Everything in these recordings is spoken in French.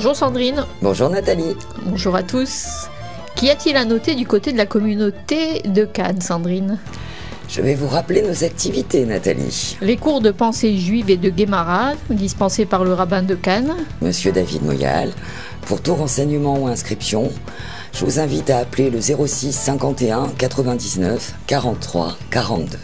Bonjour Sandrine. Bonjour Nathalie. Bonjour à tous. Qu'y a-t-il à noter du côté de la communauté de Cannes, Sandrine? Je vais vous rappeler nos activités, Nathalie. Les cours de pensée juive et de Guémara, dispensés par le rabbin de Cannes. Monsieur David Moyal. Pour tout renseignement ou inscription, je vous invite à appeler le 06 51 99 43 42.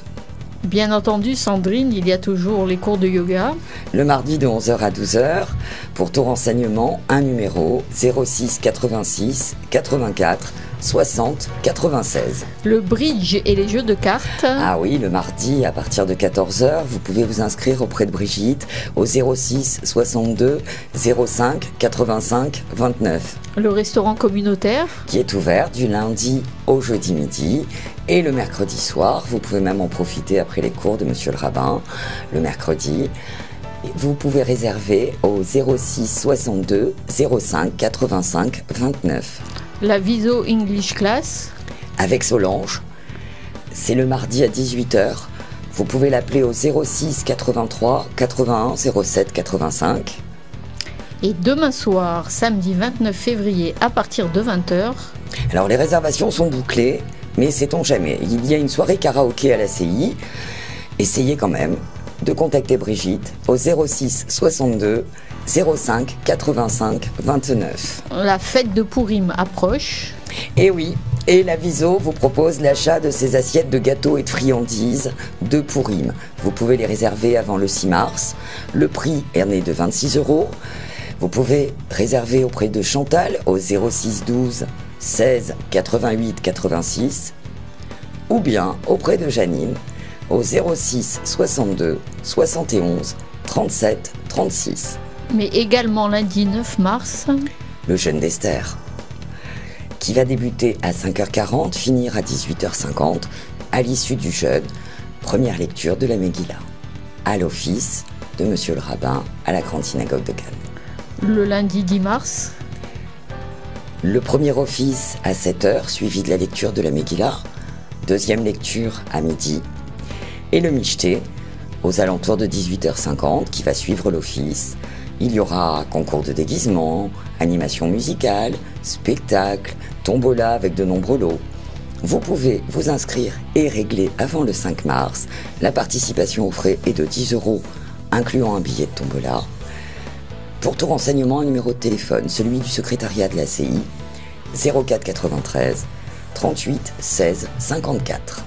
Bien entendu, Sandrine, il y a toujours les cours de yoga. Le mardi de 11h à 12h. Pour tout renseignement, un numéro 06 86 84 60 96. Le bridge et les jeux de cartes. Ah oui, le mardi à partir de 14h, vous pouvez vous inscrire auprès de Brigitte au 06 62 05 85 29. Le restaurant communautaire. Qui est ouvert du lundi au jeudi midi et le mercredi soir. Vous pouvez même en profiter après les cours de Monsieur le Rabbin. Le mercredi, vous pouvez réserver au 06 62 05 85 29. La Viso English Class. Avec Solange, c'est le mardi à 18h. Vous pouvez l'appeler au 06 83 81 07 85. Et demain soir, samedi 29 février, à partir de 20h. Alors les réservations sont bouclées, mais sait-on jamais. Il y a une soirée karaoké à la CI. Essayez quand même de contacter Brigitte au 06 62 05 85 29. La fête de Pourim approche. Et oui, et la Viso vous propose l'achat de ces assiettes de gâteaux et de friandises de Pourim. Vous pouvez les réserver avant le 6 mars. Le prix est né de 26 €. Vous pouvez réserver auprès de Chantal au 06 12 16 88 86 ou bien auprès de Janine au 06 62 71 37 36. Mais également lundi 9 mars. Le jeûne d'Esther, qui va débuter à 5h40, finir à 18h50, à l'issue du jeûne, première lecture de la Megillah, à l'office de Monsieur le Rabbin, à la Grande Synagogue de Cannes. Le lundi 10 mars. Le premier office à 7h, suivi de la lecture de la Megillah, deuxième lecture à midi, et le Michté, aux alentours de 18h50, qui va suivre l'office. Il y aura concours de déguisement, animation musicale, spectacle, tombola avec de nombreux lots. Vous pouvez vous inscrire et régler avant le 5 mars. La participation aux frais est de 10 €, incluant un billet de tombola. Pour tout renseignement, un numéro de téléphone, celui du secrétariat de la CI, 04 93 38 16 54.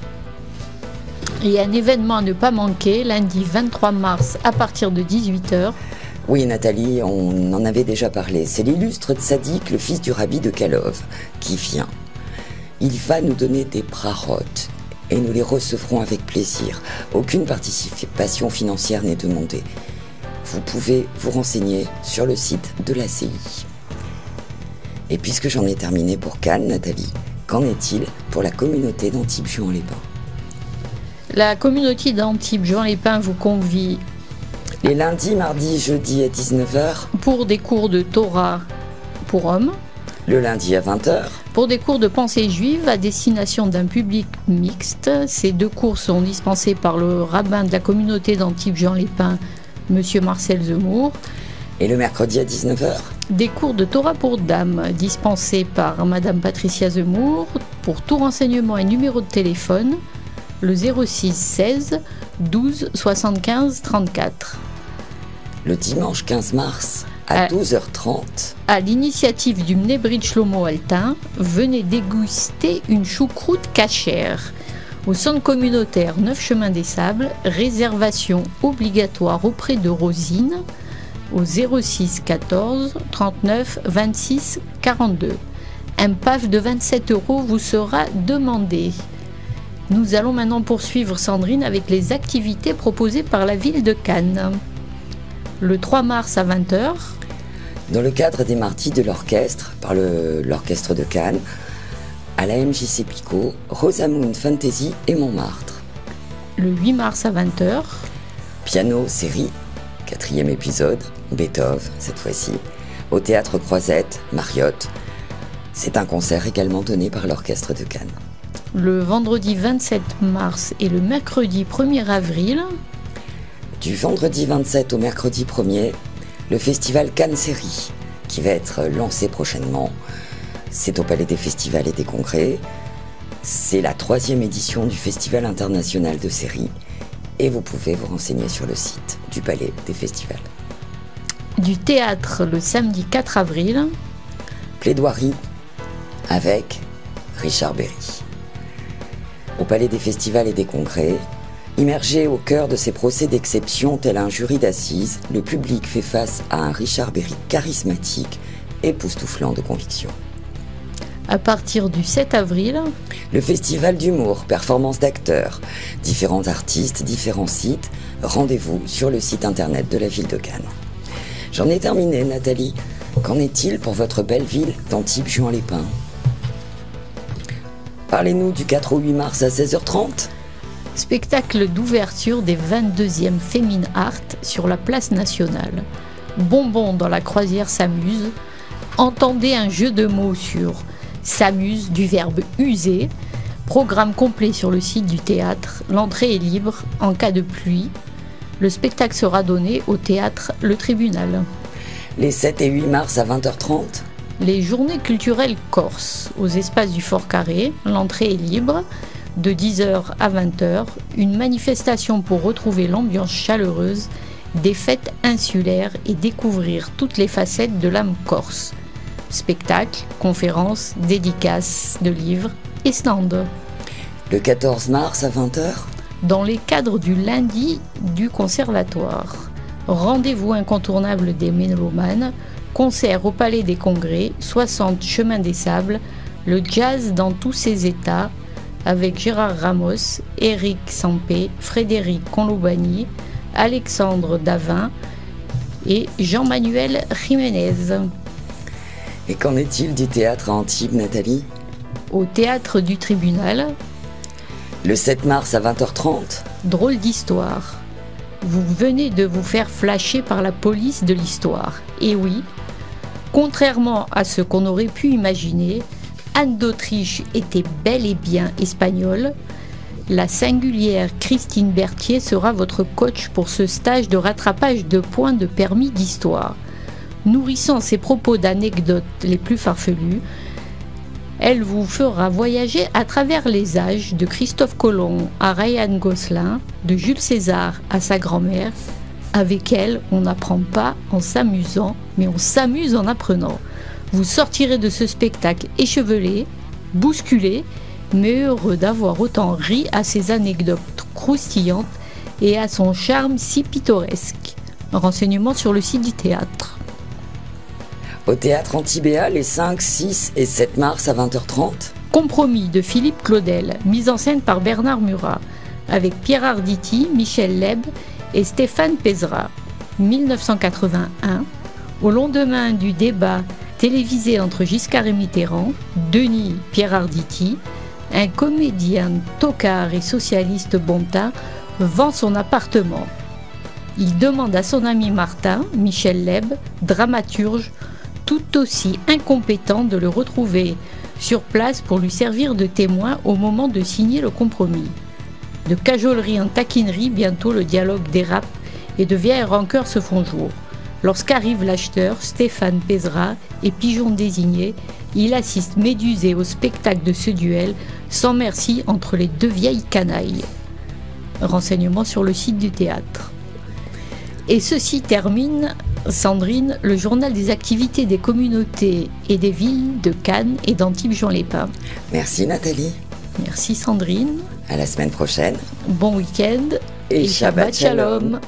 Et un événement à ne pas manquer, lundi 23 mars à partir de 18h. Oui, Nathalie, on en avait déjà parlé. C'est l'illustre Tzadik, le fils du rabbi de Kalov, qui vient. Il va nous donner des prarotes et nous les recevrons avec plaisir. Aucune participation financière n'est demandée. Vous pouvez vous renseigner sur le site de la CI. Et puisque j'en ai terminé pour Cannes, Nathalie, qu'en est-il pour la communauté d'Antibes-Juan-les-Pins? La communauté d'Antibes-Juan-les-Pins vous convie les lundis, mardis, jeudis à 19h. Pour des cours de Torah pour hommes. Le lundi à 20h. Pour des cours de pensée juive à destination d'un public mixte. Ces deux cours sont dispensés par le rabbin de la communauté d'Antibes-Juan-les-Pins, Monsieur Marcel Zemmour. Et le mercredi à 19h. Des cours de Torah pour dames dispensés par Madame Patricia Zemmour. Pour tout renseignement et numéro de téléphone, le 06 16 12 75 34. Le dimanche 15 mars à 12h30. À l'initiative du Mnebrit Shlomo Altin, venez déguster une choucroute cachère. Au centre communautaire 9 Chemin des Sables, réservation obligatoire auprès de Rosine au 06 14 39 26 42. Un PAF de 27 € vous sera demandé. Nous allons maintenant poursuivre, Sandrine, avec les activités proposées par la ville de Cannes. Le 3 mars à 20h. Dans le cadre des mardis de l'orchestre, par l'orchestre de Cannes, à la MJC Picot, Rosamund Fantasy et Montmartre. Le 8 mars à 20h. Piano série, 4e épisode, Beethoven cette fois-ci, au Théâtre Croisette, Mariotte. C'est un concert également donné par l'orchestre de Cannes. Le vendredi 27 mars et le mercredi 1er avril. Du vendredi 27 au mercredi 1er, le festival Cannes Série, qui va être lancé prochainement. C'est au Palais des Festivals et des Congrès. C'est la 3e édition du Festival international de séries. Et vous pouvez vous renseigner sur le site du Palais des Festivals. Du théâtre le samedi 4 avril. Plaidoirie avec Richard Berry. Au Palais des Festivals et des Congrès, immergé au cœur de ces procès d'exception tel un jury d'assises, le public fait face à un Richard Berry charismatique, époustouflant de conviction. À partir du 7 avril, le festival d'humour, performance d'acteurs, différents artistes, différents sites, rendez-vous sur le site internet de la ville de Cannes. J'en ai terminé, Nathalie. Qu'en est-il pour votre belle ville d'Antibes-Juan-les-Pins? Parlez-nous du 4 au 8 mars à 16h30. Spectacle d'ouverture des 22e Féminin Art sur la place nationale. Bonbon dans la croisière s'amuse. Entendez un jeu de mots sur s'amuse du verbe user. Programme complet sur le site du théâtre. L'entrée est libre en cas de pluie. Le spectacle sera donné au théâtre Le Tribunal. Les 7 et 8 mars à 20h30. Les journées culturelles corses aux espaces du Fort Carré. L'entrée est libre de 10h à 20h. Une manifestation pour retrouver l'ambiance chaleureuse des fêtes insulaires et découvrir toutes les facettes de l'âme corse. Spectacles, conférences, dédicaces de livres et stands. Le 14 mars à 20h. Dans les cadres du lundi du conservatoire. Rendez-vous incontournable des mélomanes, concert au Palais des Congrès, 60 Chemin des Sables, le jazz dans tous ses états, avec Gérard Ramos, Éric Sampé, Frédéric Conlobani, Alexandre Davin et Jean-Manuel Jiménez. Et qu'en est-il du théâtre à Antibes, Nathalie? Au théâtre du Tribunal. Le 7 mars à 20h30. Drôle d'histoire. Vous venez de vous faire flasher par la police de l'histoire. Et oui, contrairement à ce qu'on aurait pu imaginer, Anne d'Autriche était bel et bien espagnole. La singulière Christine Berthier sera votre coach pour ce stage de rattrapage de points de permis d'histoire. Nourrissant ses propos d'anecdotes les plus farfelues, elle vous fera voyager à travers les âges, de Christophe Colomb à Ryan Gosselin, de Jules César à sa grand-mère. Avec elle, on n'apprend pas en s'amusant, mais on s'amuse en apprenant. Vous sortirez de ce spectacle échevelé, bousculé, mais heureux d'avoir autant ri à ses anecdotes croustillantes et à son charme si pittoresque. Renseignements sur le site du théâtre. Au théâtre Antibéa, les 5, 6 et 7 mars à 20h30. Compromis de Philippe Claudel, mise en scène par Bernard Murat, avec Pierre Arditi, Michel Leb et Stéphane Pézra. 1981, au lendemain du débat télévisé entre Giscard et Mitterrand, Denis Pierre Arditi, un comédien tocard et socialiste bontain, vend son appartement. Il demande à son ami Martin, Michel Leb, dramaturge, tout aussi incompétent, de le retrouver sur place pour lui servir de témoin au moment de signer le compromis. De cajolerie en taquinerie, bientôt le dialogue dérape et de vieilles rancœurs se font jour. Lorsqu'arrive l'acheteur, Stéphane Pézra, et pigeon désigné, il assiste médusé au spectacle de ce duel, sans merci entre les deux vieilles canailles. Renseignements sur le site du théâtre. Et ceci termine, Sandrine, le journal des activités des communautés et des villes de Cannes et d'Antibes-Juan-les-Pins. Merci Nathalie. Merci Sandrine. À la semaine prochaine. Bon week-end et Shabbat Shalom.